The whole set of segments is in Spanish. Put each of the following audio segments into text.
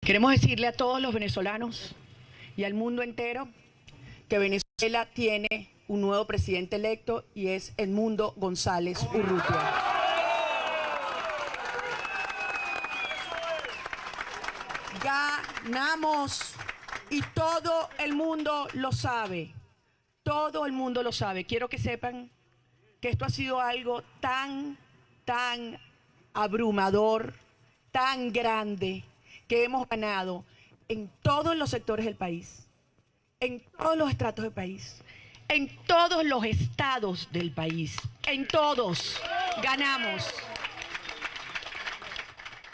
Queremos decirle a todos los venezolanos y al mundo entero que Venezuela tiene un nuevo presidente electo y es Edmundo González Urrutia. Ganamos y todo el mundo lo sabe. Todo el mundo lo sabe. Quiero que sepan que esto ha sido algo tan abrumador, tan grande, que hemos ganado en todos los sectores del país, en todos los estratos del país, en todos los estados del país, en todos ganamos.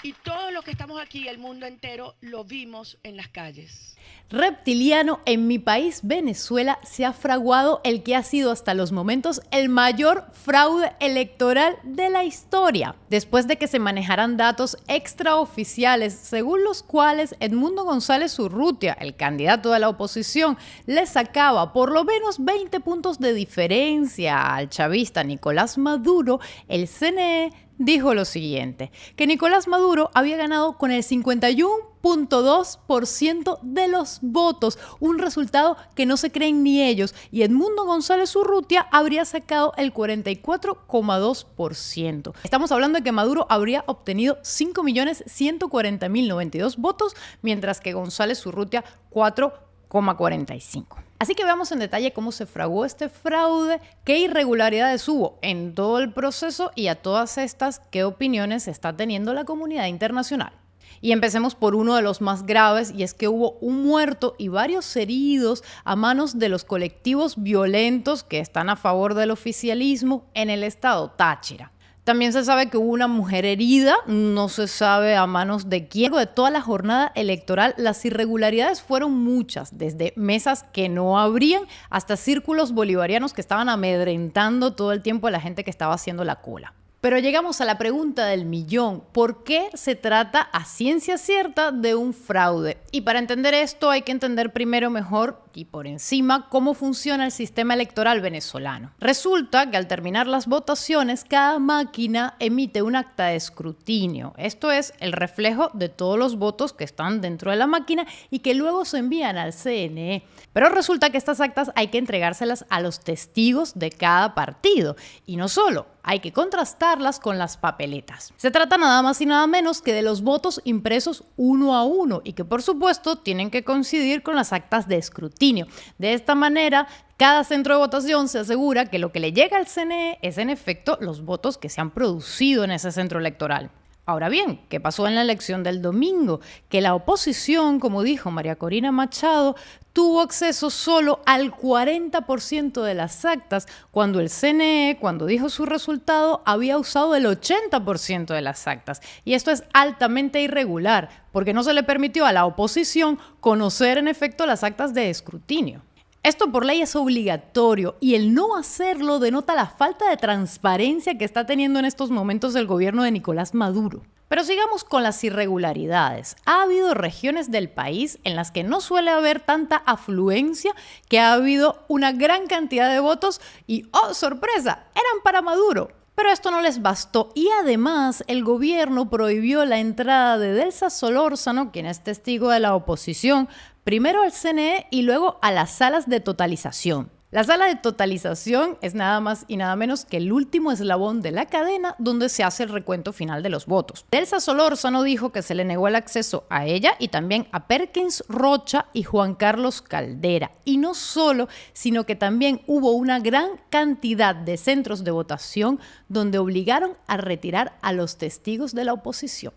Y todos los que estamos aquí, el mundo entero, lo vimos en las calles. Reptiliano, en mi país, Venezuela, se ha fraguado el que ha sido hasta los momentos el mayor fraude electoral de la historia, después de que se manejaran datos extraoficiales, según los cuales Edmundo González Urrutia, el candidato de la oposición, le sacaba por lo menos 20 puntos de diferencia al chavista Nicolás Maduro. El CNE dijo lo siguiente, que Nicolás Maduro había ganado con el 51.2% de los votos, un resultado que no se creen ni ellos, y Edmundo González Urrutia habría sacado el 44.2%. Estamos hablando de que Maduro habría obtenido 5.140.092 votos, mientras que González Urrutia 4,45. Así que veamos en detalle cómo se fraguó este fraude, qué irregularidades hubo en todo el proceso y a todas estas, qué opiniones está teniendo la comunidad internacional. Y empecemos por uno de los más graves, y es que hubo un muerto y varios heridos a manos de los colectivos violentos que están a favor del oficialismo en el estado Táchira. También se sabe que hubo una mujer herida, no se sabe a manos de quién. De toda la jornada electoral, las irregularidades fueron muchas, desde mesas que no abrían hasta círculos bolivarianos que estaban amedrentando todo el tiempo a la gente que estaba haciendo la cola. Pero llegamos a la pregunta del millón: ¿por qué se trata a ciencia cierta de un fraude? Y para entender esto hay que entender primero mejor y por encima cómo funciona el sistema electoral venezolano. Resulta que al terminar las votaciones, cada máquina emite un acta de escrutinio. Esto es el reflejo de todos los votos que están dentro de la máquina y que luego se envían al CNE. Pero resulta que estas actas hay que entregárselas a los testigos de cada partido. Y no solo, hay que contrastarlas con las papeletas. Se trata nada más y nada menos que de los votos impresos uno a uno y que por supuesto tienen que coincidir con las actas de escrutinio. De esta manera, cada centro de votación se asegura que lo que le llega al CNE es en efecto los votos que se han producido en ese centro electoral. Ahora bien, ¿qué pasó en la elección del domingo? Que la oposición, como dijo María Corina Machado, tuvo acceso solo al 40% de las actas, cuando el CNE, cuando dijo su resultado, había usado el 80% de las actas. Y esto es altamente irregular, porque no se le permitió a la oposición conocer en efecto las actas de escrutinio. Esto por ley es obligatorio y el no hacerlo denota la falta de transparencia que está teniendo en estos momentos el gobierno de Nicolás Maduro. Pero sigamos con las irregularidades. Ha habido regiones del país en las que no suele haber tanta afluencia, que ha habido una gran cantidad de votos y, ¡oh, sorpresa!, eran para Maduro. Pero esto no les bastó y además el gobierno prohibió la entrada de Delsa Solórzano, quien es testigo de la oposición, primero al CNE y luego a las salas de totalización. La sala de totalización es nada más y nada menos que el último eslabón de la cadena donde se hace el recuento final de los votos. Delsa Solórzano dijo que se le negó el acceso a ella y también a Perkins Rocha y Juan Carlos Caldera. Y no solo, sino que también hubo una gran cantidad de centros de votación donde obligaron a retirar a los testigos de la oposición.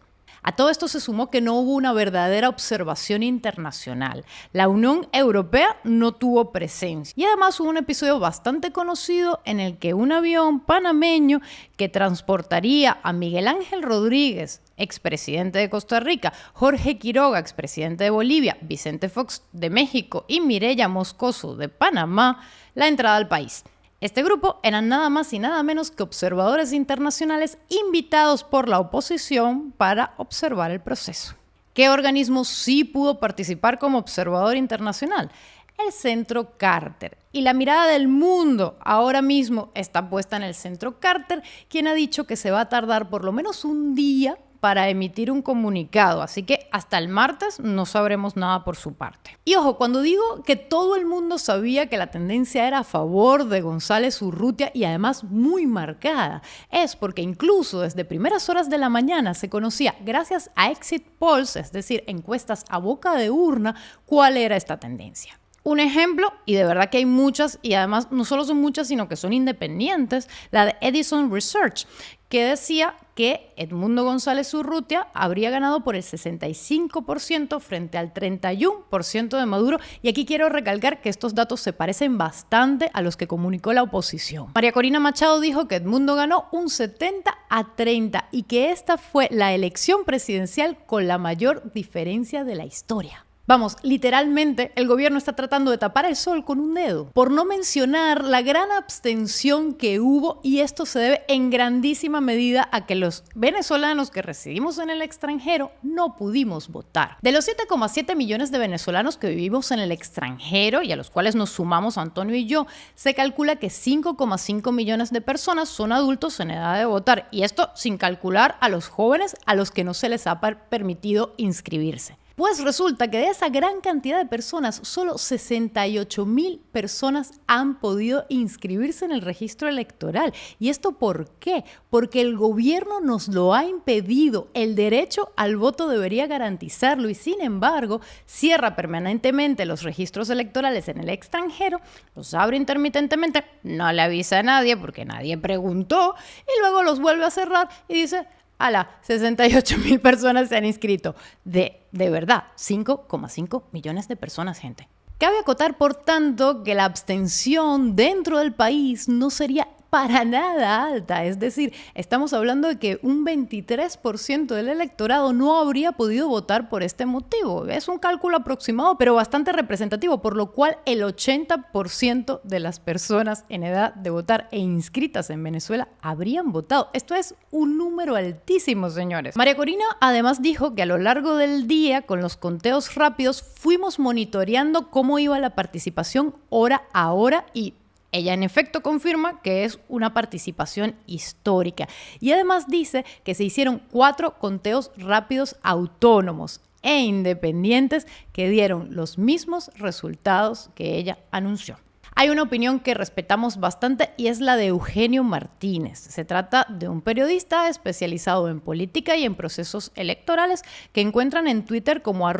A todo esto se sumó que no hubo una verdadera observación internacional. La Unión Europea no tuvo presencia. Y además hubo un episodio bastante conocido en el que un avión panameño que transportaría a Miguel Ángel Rodríguez, expresidente de Costa Rica, Jorge Quiroga, expresidente de Bolivia, Vicente Fox de México y Mireya Moscoso de Panamá, la entrada al país. Este grupo eran nada más y nada menos que observadores internacionales invitados por la oposición para observar el proceso. ¿Qué organismo sí pudo participar como observador internacional? El Centro Carter. Y la mirada del mundo ahora mismo está puesta en el Centro Carter, quien ha dicho que se va a tardar por lo menos un día para emitir un comunicado, así que hasta el martes no sabremos nada por su parte. Y ojo, cuando digo que todo el mundo sabía que la tendencia era a favor de González Urrutia y además muy marcada, es porque incluso desde primeras horas de la mañana se conocía, gracias a exit polls, es decir, encuestas a boca de urna, cuál era esta tendencia. Un ejemplo, y de verdad que hay muchas, y además no solo son muchas, sino que son independientes, la de Edison Research, que decía que Edmundo González Urrutia habría ganado por el 65% frente al 31% de Maduro. Y aquí quiero recalcar que estos datos se parecen bastante a los que comunicó la oposición. María Corina Machado dijo que Edmundo ganó un 70-30 y que esta fue la elección presidencial con la mayor diferencia de la historia. Vamos, literalmente el gobierno está tratando de tapar el sol con un dedo, por no mencionar la gran abstención que hubo, y esto se debe en grandísima medida a que los venezolanos que residimos en el extranjero no pudimos votar. De los 7,7 millones de venezolanos que vivimos en el extranjero y a los cuales nos sumamos Antonio y yo, se calcula que 5,5 millones de personas son adultos en edad de votar, y esto sin calcular a los jóvenes a los que no se les ha permitido inscribirse. Pues resulta que de esa gran cantidad de personas, solo 68,000 personas han podido inscribirse en el registro electoral. ¿Y esto por qué? Porque el gobierno nos lo ha impedido. El derecho al voto debería garantizarlo y, sin embargo, cierra permanentemente los registros electorales en el extranjero, los abre intermitentemente, no le avisa a nadie porque nadie preguntó, y luego los vuelve a cerrar y dice: ¡hala! 68,000 personas se han inscrito. De verdad, 5,5 millones de personas, gente. Cabe acotar, por tanto, que la abstención dentro del país no sería para nada alta. Es decir, estamos hablando de que un 23% del electorado no habría podido votar por este motivo. Es un cálculo aproximado, pero bastante representativo, por lo cual el 80% de las personas en edad de votar e inscritas en Venezuela habrían votado. Esto es un número altísimo, señores. María Corina además dijo que a lo largo del día, con los conteos rápidos, fuimos monitoreando cómo iba la participación hora a hora, y ella en efecto confirma que es una participación histórica. Y además dice que se hicieron 4 conteos rápidos autónomos e independientes que dieron los mismos resultados que ella anunció. Hay una opinión que respetamos bastante y es la de Eugenio Martínez. Se trata de un periodista especializado en política y en procesos electorales que encuentran en Twitter como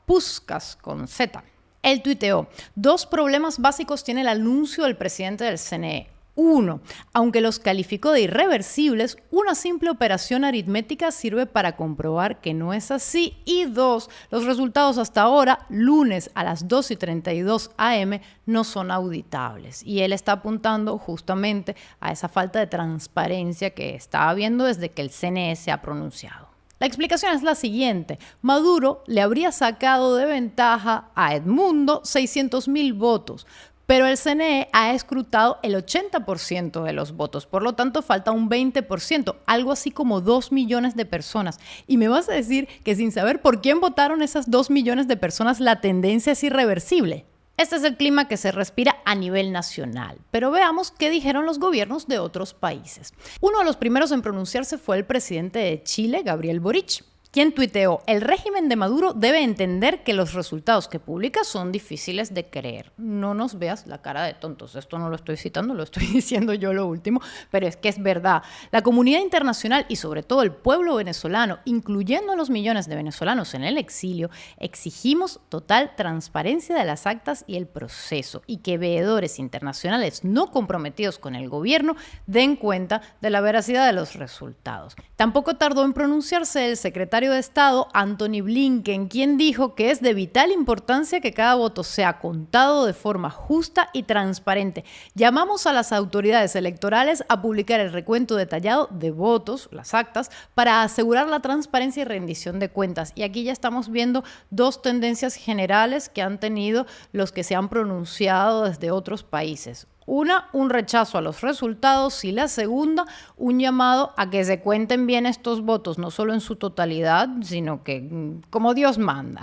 @puskas con Z. Él tuiteó: 2 problemas básicos tiene el anuncio del presidente del CNE. 1. Aunque los calificó de irreversibles, una simple operación aritmética sirve para comprobar que no es así. Y 2. Los resultados hasta ahora, lunes a las 2:32 am, no son auditables. Y él está apuntando justamente a esa falta de transparencia que está habiendo desde que el CNE se ha pronunciado. La explicación es la siguiente: Maduro le habría sacado de ventaja a Edmundo 600,000 votos, pero el CNE ha escrutado el 80% de los votos, por lo tanto falta un 20%, algo así como 2 millones de personas. Y me vas a decir que sin saber por quién votaron esas 2 millones de personas, la tendencia es irreversible. Este es el clima que se respira a nivel nacional, pero veamos qué dijeron los gobiernos de otros países. Uno de los primeros en pronunciarse fue el presidente de Chile, Gabriel Boric, quien tuiteó: el régimen de Maduro debe entender que los resultados que publica son difíciles de creer. No nos veas la cara de tontos. Esto no lo estoy citando, lo estoy diciendo yo lo último, pero es que es verdad. La comunidad internacional y sobre todo el pueblo venezolano, incluyendo a los millones de venezolanos en el exilio, exigimos total transparencia de las actas y el proceso, y que veedores internacionales no comprometidos con el gobierno den cuenta de la veracidad de los resultados. Tampoco tardó en pronunciarse el secretario de Estado, Antony Blinken, quien dijo que es de vital importancia que cada voto sea contado de forma justa y transparente. Llamamos a las autoridades electorales a publicar el recuento detallado de votos, las actas, para asegurar la transparencia y rendición de cuentas. Y aquí ya estamos viendo 2 tendencias generales que han tenido los que se han pronunciado desde otros países. Una, un rechazo a los resultados, y la segunda, un llamado a que se cuenten bien estos votos, no solo en su totalidad, sino que como Dios manda.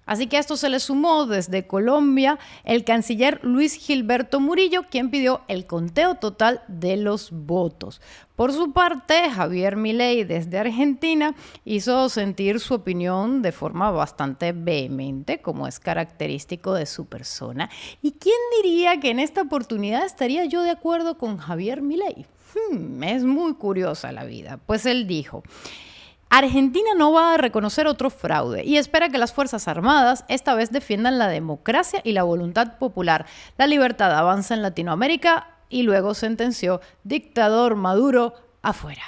Así que a esto se le sumó desde Colombia el canciller Luis Gilberto Murillo, quien pidió el conteo total de los votos. Por su parte, Javier Milei desde Argentina hizo sentir su opinión de forma bastante vehemente, como es característico de su persona. ¿Y quién diría que en esta oportunidad estaría yo de acuerdo con Javier Milei? Es muy curiosa la vida. Pues él dijo: Argentina no va a reconocer otro fraude y espera que las Fuerzas Armadas esta vez defiendan la democracia y la voluntad popular. La libertad avanza en Latinoamérica. Y luego sentenció: dictador Maduro, afuera.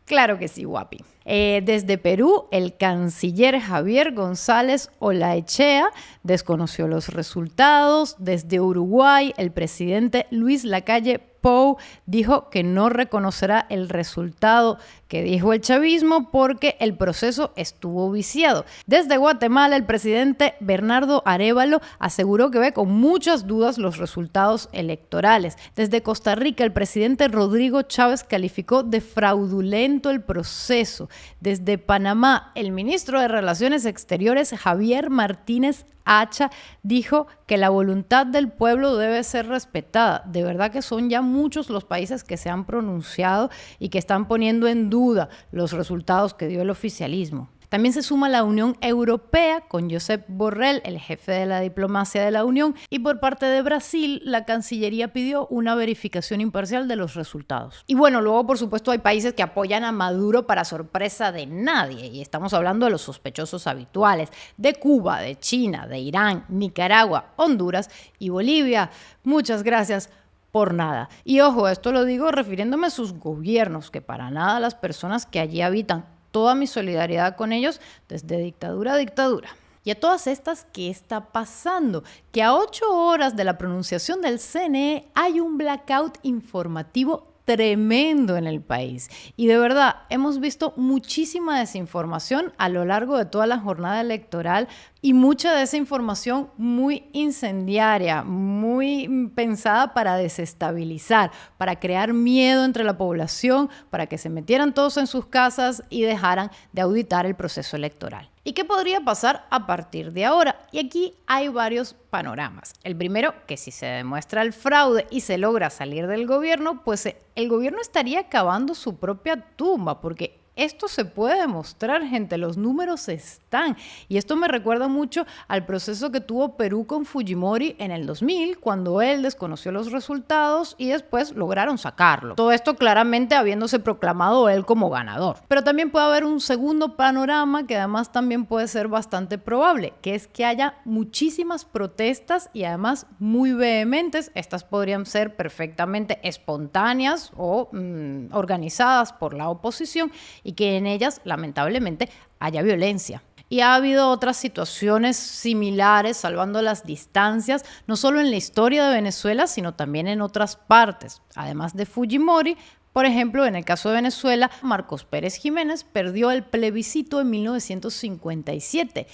Claro que sí, guapi. Desde Perú, el canciller Javier González Olaechea desconoció los resultados. Desde Uruguay, el presidente Luis Lacalle Pou dijo que no reconocerá el resultado que dijo el chavismo porque el proceso estuvo viciado. Desde Guatemala, el presidente Bernardo Arévalo aseguró que ve con muchas dudas los resultados electorales. Desde Costa Rica, el presidente Rodrigo Chávez calificó de fraudulento el proceso. Desde Panamá, el ministro de Relaciones Exteriores Javier Martínez Hacha dijo que la voluntad del pueblo debe ser respetada. De verdad que son ya muchos los países que se han pronunciado y que están poniendo en duda los resultados que dio el oficialismo. También se suma la Unión Europea con Josep Borrell, el jefe de la diplomacia de la Unión, y por parte de Brasil, la Cancillería pidió una verificación imparcial de los resultados. Y bueno, luego por supuesto hay países que apoyan a Maduro para sorpresa de nadie, y estamos hablando de los sospechosos habituales, de Cuba, de China, de Irán, Nicaragua, Honduras y Bolivia. Muchas gracias por nada. Y ojo, esto lo digo refiriéndome a sus gobiernos, que para nada las personas que allí habitan. Toda mi solidaridad con ellos desde dictadura a dictadura. Y a todas estas, ¿qué está pasando? Que a 8 horas de la pronunciación del CNE hay un blackout informativo tremendo en el país. Y de verdad, hemos visto muchísima desinformación a lo largo de toda la jornada electoral y mucha de esa información muy incendiaria, muy pensada para desestabilizar, para crear miedo entre la población, para que se metieran todos en sus casas y dejaran de auditar el proceso electoral. ¿Y qué podría pasar a partir de ahora? Y aquí hay varios panoramas. El primero, que si se demuestra el fraude y se logra salir del gobierno, pues el gobierno estaría cavando su propia tumba, porque esto se puede demostrar, gente, los números están. Y esto me recuerda mucho al proceso que tuvo Perú con Fujimori en el 2000, cuando él desconoció los resultados y después lograron sacarlo. Todo esto claramente habiéndose proclamado él como ganador. Pero también puede haber un segundo panorama que además también puede ser bastante probable, que es que haya muchísimas protestas y además muy vehementes. Estas podrían ser perfectamente espontáneas o organizadas por la oposición, y que en ellas, lamentablemente, haya violencia. Y ha habido otras situaciones similares, salvando las distancias, no solo en la historia de Venezuela, sino también en otras partes. Además de Fujimori, por ejemplo, en el caso de Venezuela, Marcos Pérez Jiménez perdió el plebiscito en 1957.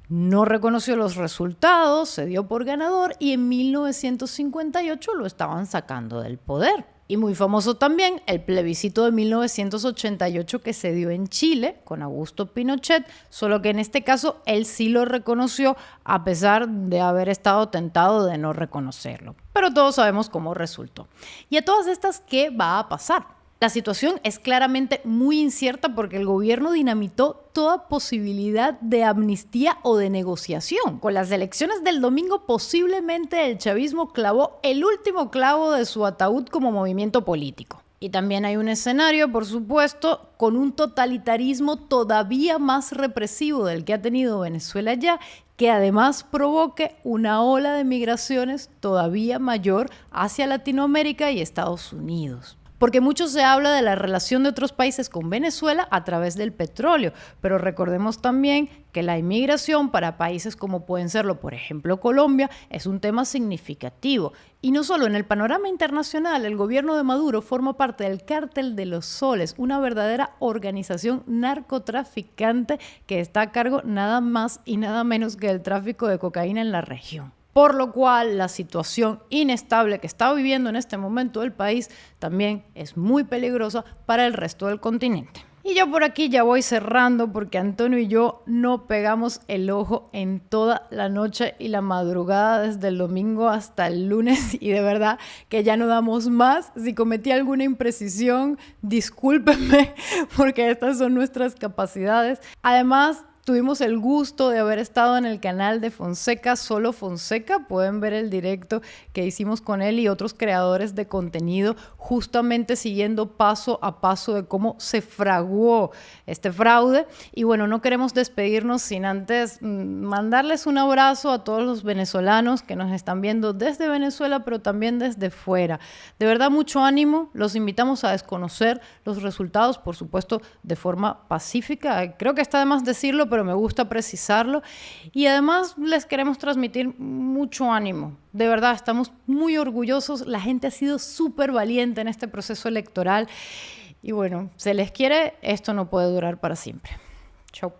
No reconoció los resultados, se dio por ganador y en 1958 lo estaban sacando del poder. Y muy famoso también el plebiscito de 1988 que se dio en Chile con Augusto Pinochet, solo que en este caso él sí lo reconoció a pesar de haber estado tentado de no reconocerlo. Pero todos sabemos cómo resultó. Y a todas estas, ¿qué va a pasar? La situación es claramente muy incierta porque el gobierno dinamitó toda posibilidad de amnistía o de negociación. Con las elecciones del domingo, posiblemente el chavismo clavó el último clavo de su ataúd como movimiento político. Y también hay un escenario, por supuesto, con un totalitarismo todavía más represivo del que ha tenido Venezuela ya, que además provoque una ola de migraciones todavía mayor hacia Latinoamérica y Estados Unidos. Porque mucho se habla de la relación de otros países con Venezuela a través del petróleo, pero recordemos también que la inmigración para países como pueden serlo, por ejemplo, Colombia, es un tema significativo. Y no solo en el panorama internacional, el gobierno de Maduro forma parte del Cártel de los Soles, una verdadera organización narcotraficante que está a cargo nada más y nada menos que del tráfico de cocaína en la región. Por lo cual, la situación inestable que está viviendo en este momento el país también es muy peligrosa para el resto del continente. Y yo por aquí ya voy cerrando porque Antonio y yo no pegamos el ojo en toda la noche y la madrugada desde el domingo hasta el lunes y de verdad que ya no damos más. Si cometí alguna imprecisión, discúlpenme porque estas son nuestras capacidades. Además, tuvimos el gusto de haber estado en el canal de Fonseca, Solo Fonseca. Pueden ver el directo que hicimos con él y otros creadores de contenido, justamente siguiendo paso a paso de cómo se fraguó este fraude. Y bueno, no queremos despedirnos sin antes mandarles un abrazo a todos los venezolanos que nos están viendo desde Venezuela, pero también desde fuera. De verdad, mucho ánimo. Los invitamos a desconocer los resultados, por supuesto, de forma pacífica. Creo que está de más decirlo, pero me gusta precisarlo. Y además les queremos transmitir mucho ánimo. De verdad, estamos muy orgullosos. La gente ha sido súper valiente en este proceso electoral. Y bueno, se les quiere, esto no puede durar para siempre. Chau.